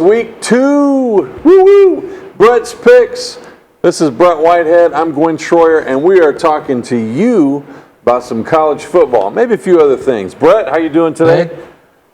week 2. Woo-woo! Brett's Picks. This is Brett Whitehead. I'm Gwen Schroyer, and we are talking to you about some college football, maybe a few other things. Brett, how you doing today?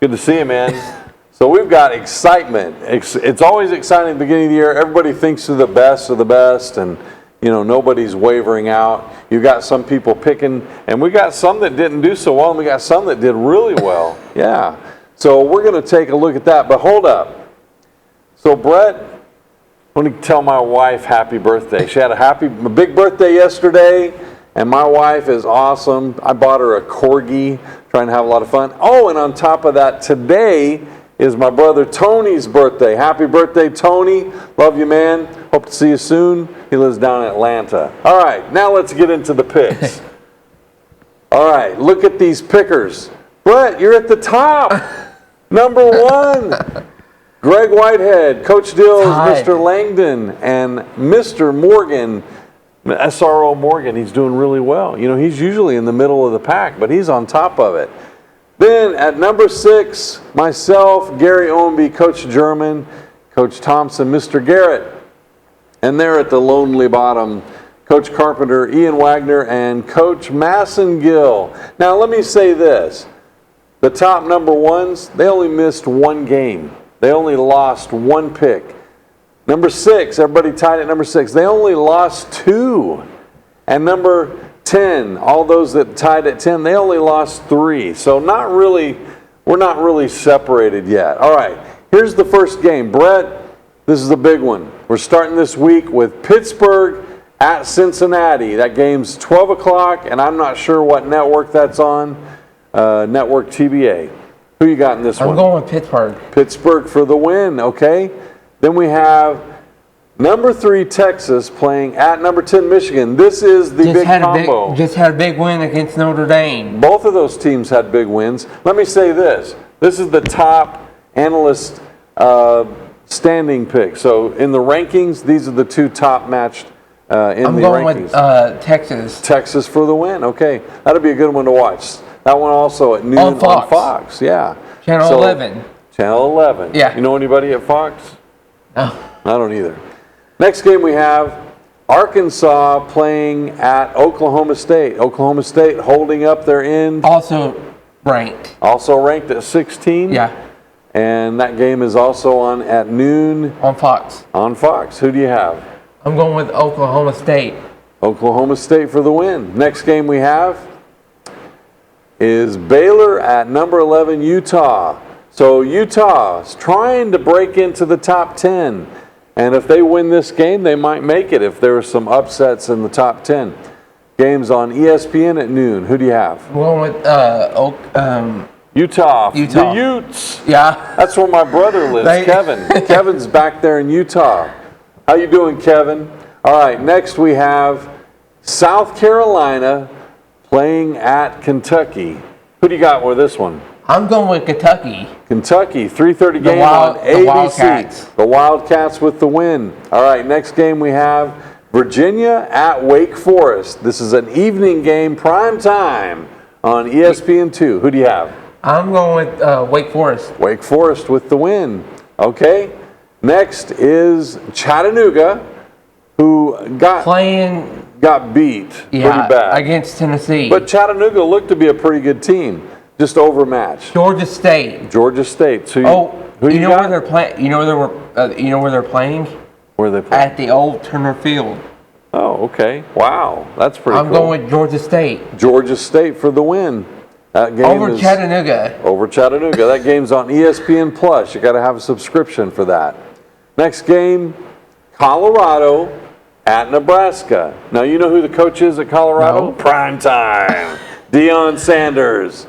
Good to see you, man. So we've got excitement. It's always exciting at the beginning of the year. Everybody thinks they're the best, and you know, nobody's wavering out. You've got some people picking, and we got some that didn't do so well, and we got some that did really well. Yeah. So we're going to take a look at that, but hold up. So Brett, I want to tell my wife happy birthday. She had a big birthday yesterday, and my wife is awesome. I bought her a Corgi, trying to have a lot of fun. Oh, and on top of that, today is my brother Tony's birthday. Happy birthday, Tony. Love you, man. Hope to see you soon. He lives down in Atlanta. All right, now let's get into the picks. All right, look at these pickers. Brett, you're at the top. Number 1, Greg Whitehead, Coach Dills, Mr. Langdon, and Mr. Morgan, SRO Morgan. He's doing really well. You know, he's usually in the middle of the pack, but he's on top of it. Then at number 6, myself, Gary Owenby, Coach German, Coach Thompson, Mr. Garrett. And there at the lonely bottom, Coach Carpenter, Ian Wagner, and Coach Massengill. Now let me say this. The top number 1s, they only missed 1 game. They only lost 1 pick. Number 6, everybody tied at number 6. They only lost 2. And number 10, all those that tied at 10, they only lost 3. So we're not really separated yet. All right, here's the first game. Brett, this is a big one. We're starting this week with Pittsburgh at Cincinnati. That game's 12 o'clock, and I'm not sure what network that's on. Network TBA. Who you got in this one? I'm going with Pittsburgh. Pittsburgh for the win, okay. Then we have number 3, Texas, playing at number 10, Michigan. This is the big combo. Just had a big win against Notre Dame. Both of those teams had big wins. Let me say this. This is the top analyst standing pick. So in the rankings, these are the 2 top matched in the rankings. I'm going with Texas. Texas for the win, okay. That'll be a good one to watch. That one also at noon on Fox. Yeah. Channel 11. Channel 11. Yeah. You know anybody at Fox? No. I don't either. Next game we have Arkansas playing at Oklahoma State. Oklahoma State holding up their end. Also ranked. Also ranked at 16. Yeah. And that game is also on at noon. On Fox. On Fox. Who do you have? I'm going with Oklahoma State. Oklahoma State for the win. Next game we have is Baylor at number 11, Utah. So Utah is trying to break into the top 10. And if they win this game, they might make it if there are some upsets in the top 10. Games on ESPN at noon. Who do you have? I'm going with Utah. Utah. The Utes. Yeah. That's where my brother lives, Kevin. Kevin's back there in Utah. How you doing, Kevin? All right, next we have South Carolina playing at Kentucky. Who do you got with this one? I'm going with Kentucky. Kentucky, 3:30 game on ABC. The Wildcats. The Wildcats with the win. All right, next game we have Virginia at Wake Forest. This is an evening game, prime time on ESPN2. Who do you have? I'm going with Wake Forest. Wake Forest with the win. Okay. Next is Chattanooga, who got beat pretty bad against Tennessee. But Chattanooga looked to be a pretty good team, just overmatched. Georgia State. Who you know where they're playing? You know where they're playing? Where are they playing? At the old Turner Field. Oh, okay. Wow, that's pretty cool. I'm going with Georgia State. Georgia State for the win. That game over Chattanooga. Over Chattanooga. That game's on ESPN Plus. You got to have a subscription for that. Next game, Colorado at Nebraska. Now you know who the coach is at Colorado? No. Prime time. Deion Sanders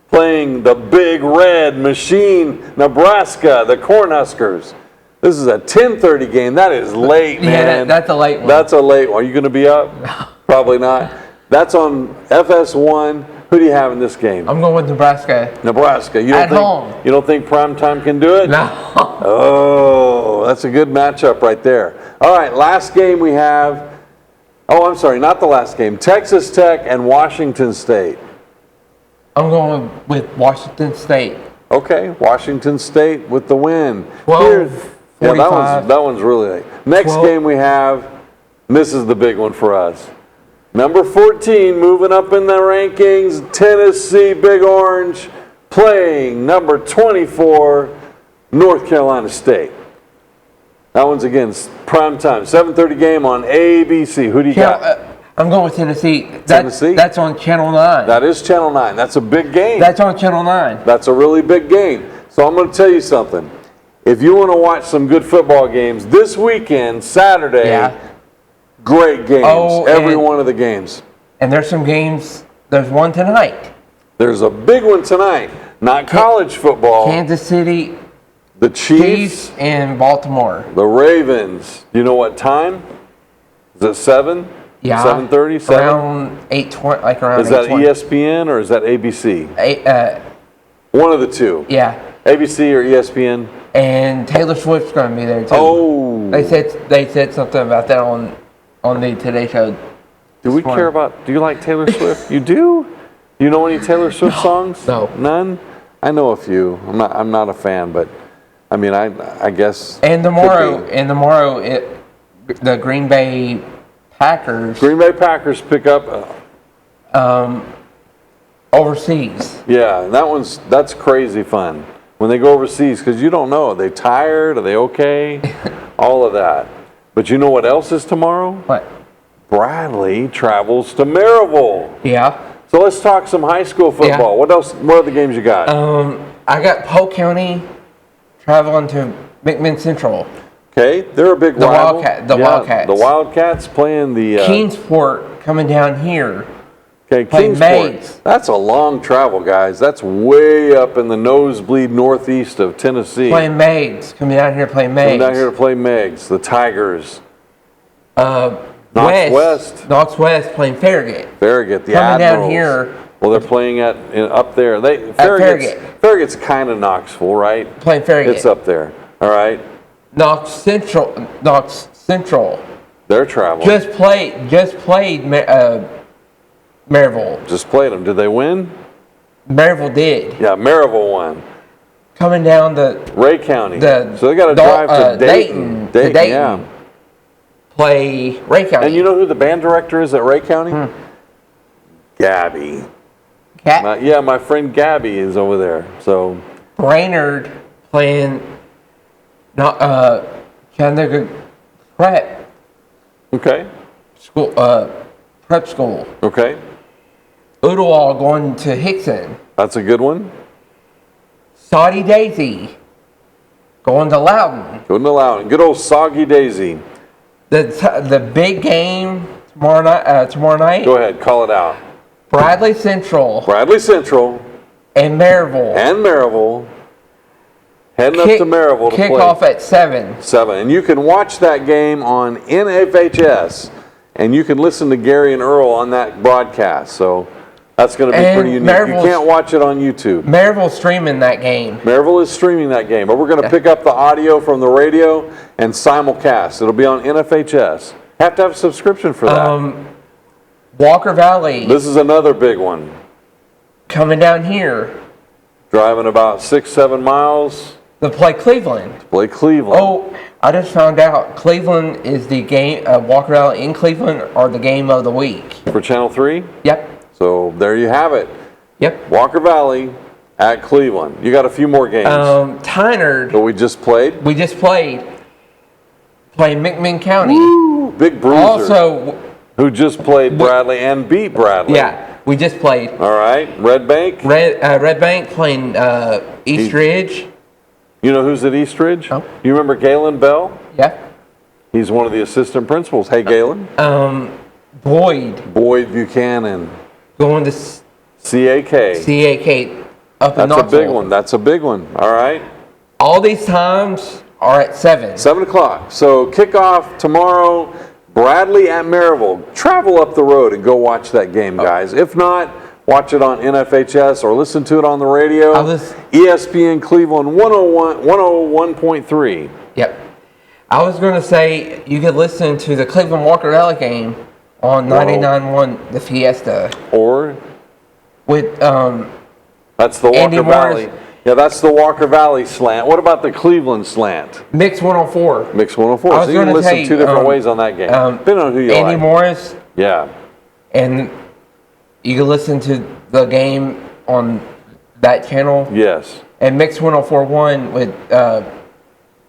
playing the Big Red Machine, Nebraska, the Cornhuskers. This is a 10:30 game. That is late, man. Yeah, that's a late one. That's a late one. Are you going to be up? No. Probably not. That's on FS1. Who do you have in this game? I'm going with Nebraska. Nebraska. You don't think primetime can do it? No. Oh, that's a good matchup right there. All right, last game we have. Oh, I'm sorry, not the last game. Texas Tech and Washington State. I'm going with Washington State. Okay, Washington State with the win. 12, Yeah, 45. that one's really late. Next 12. game we have, and this is the big one for us. Number 14, moving up in the rankings, Tennessee Big Orange, playing number 24, North Carolina State. That one's again prime time, 7:30 game on ABC. Who do you got? I'm going with Tennessee. Tennessee? That's on Channel 9. That is Channel 9. That's a big game. That's on Channel 9. That's a really big game. So I'm going to tell you something. If you want to watch some good football games this weekend, Saturday, Yeah. great games. Oh, every one of the games. And there's some games. There's one tonight. There's a big one tonight. Not college football. Kansas City The Chiefs, and Baltimore. the Ravens. You know what time? Is it 7? Yeah. 7:30? 7? Around 8:20. Like around Is that 8:20. ESPN or is that ABC? One of the two. Yeah. ABC or ESPN? And Taylor Swift's going to be there too. Oh. They said something about that on the Today Show. Do we care about? Do you like Taylor Swift? You do? You know any Taylor Swift songs? No. None. I know a few. I'm not a fan, but I mean, I guess. And tomorrow, the Green Bay Packers. Green Bay Packers pick up. Overseas. Yeah, and that's crazy fun when they go overseas because you don't know. Are they tired? Are they okay? All of that. But you know what else is tomorrow? What? Bradley travels to Maryville. Yeah. So let's talk some high school football. Yeah. What else? What other games you got? I got Polk County traveling to McMinn Central. Okay, they're a big rival. Wildcats. The Wildcats playing the Kingsport coming down here. Okay, playing Kingsport. Maids. That's a long travel, guys. That's way up in the nosebleed northeast of Tennessee. Playing Maids. Coming down here playing Maids. Coming down here to play Megs, the Tigers. Knox West playing Farragut. Farragut, the Coming Admirals. down here. Well, they're playing up there. Farragut's kind of Knoxville, right? Playing Farragut. It's up there. All right. Knox Central. They're traveling. Just played Maryville. Just played them. Did they win? Maryville did. Yeah, Maryville won. Coming down the Ray County. The so they got to drive to Dayton. Dayton, yeah. Play Ray County. And you know who the band director is at Ray County? Gabby. My friend Gabby is over there. So Brainerd playing Chattanooga Prep. Okay. School prep school. Okay. Ooltewah going to Hickson. That's a good one. Soddy Daisy going to Loudon. Going to Loudon. Good old Soggy Daisy. The big game tomorrow night. Go ahead, call it out. Bradley Central And and Maryville. Heading up to Maryville to play. Kickoff at 7. 7. And you can watch that game on NFHS. And you can listen to Gary and Earl on that broadcast. So that's going to be pretty unique. You can't watch it on YouTube. Maryville's streaming that game. Maryville is streaming that game. But we're going to pick up the audio from the radio and simulcast. It'll be on NFHS. Have to have a subscription for that. Walker Valley. This is another big one. Coming down here. Driving about 6-7 miles. To play Cleveland. Oh, I just found out Cleveland is the game, Walker Valley in Cleveland are the game of the week. For Channel 3? Yep. So there you have it. Yep. Walker Valley at Cleveland. You got a few more games. Tynard. That we just played? Playing McMinn County. Woo, big bruiser. Also. Who just played Bradley and beat Bradley. Yeah, we just played. All right. Red Bank? Red Bank playing East Ridge. You know who's at East Ridge? Oh. You remember Galen Bell? Yeah. He's one of the assistant principals. Hey, Galen. Boyd Buchanan. going to CAK. up in Knoxville. That's a big one. That's a big one. All right. All these times are at 7. 7 o'clock. So kickoff tomorrow. Bradley at Maryville. Travel up the road and go watch that game, guys. If not, watch it on NFHS or listen to it on the radio. ESPN Cleveland 101.3. Yep. I was going to say you could listen to the Cleveland Walker Valley game on 99.1 The Fiesta. Or with that's the Andy Walker Valley. Yeah, that's the Walker Valley slant. What about the Cleveland slant? Mix 104. Mix 104. I So you can listen two different ways on that game. Depending on who you Andy like. Morris. Yeah. And you can listen to the game on that channel. Yes. And Mix 104.1 with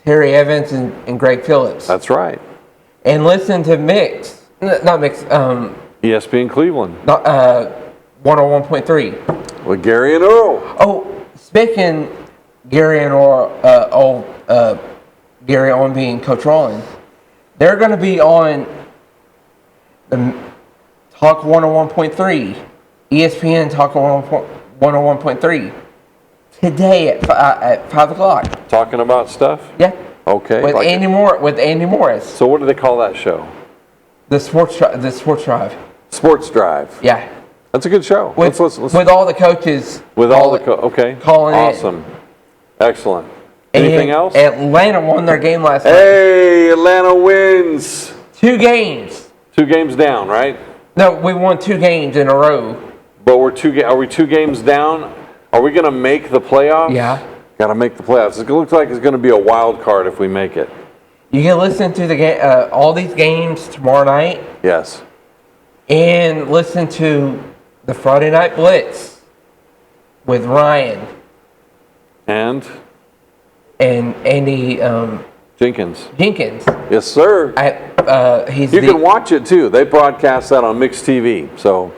Terry Evans and Greg Phillips. That's right. And listen to Mix, not Mix, ESPN Cleveland. 101.3. With Gary and Earl. Oh, speaking Gary and Earl, Gary on being Coach Rollins, they're going to be on the Talk 101.3, ESPN Talk 101.3 today at 5 o'clock. Talking about stuff? Yeah. Okay. With Andy Morris. So what do they call that show? The Sports Drive. Sports Drive. Yeah. That's a good show. With, let's with all the coaches. With all the okay. Calling awesome. Excellent. Anything else? Atlanta won their game last night. Hey, Atlanta wins. 2 games. 2 games down, right? No, we won 2 games in a row. But are we 2 games down? Are we going to make the playoffs? Yeah. Got to make the playoffs. It looks like it's going to be a wild card if we make it. You can listen to the game, all these games tomorrow night. Yes. And listen to the Friday Night Blitz with Ryan and Andy Jenkins. Yes, sir. You can watch it too. They broadcast that on Mixed TV. So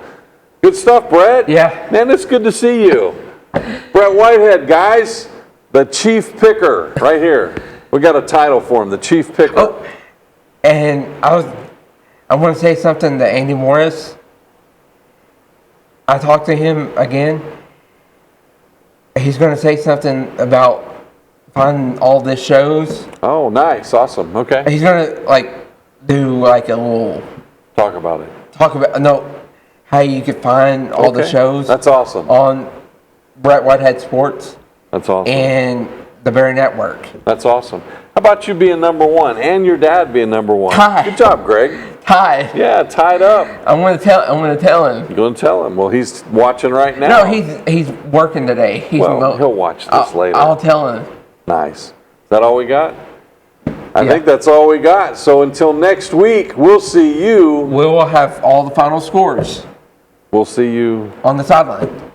good stuff, Brett. Yeah. Man, it's good to see you. Brett Whitehead, guys, the Chief Picker, right here. We got a title for him, the Chief Picker. Oh, and I want to say something to Andy Morris. I talked to him again. He's going to say something about finding all the shows. Oh, nice, awesome. Okay. He's going to do a little talk about it. How you could find all the shows. That's awesome. On Brett Whitehead Sports. That's awesome. And the Berry Network. That's awesome. How about you being number 1 and your dad being number 1? Tied. Good job, Greg. Tied. Yeah, tied up. I'm going to tell him. You're going to tell him. Well, he's watching right now. No, he's working today. He'll watch this later. I'll tell him. Nice. Is that all we got? I think that's all we got. So until next week, we'll see you. We will have all the final scores. We'll see you on the sideline.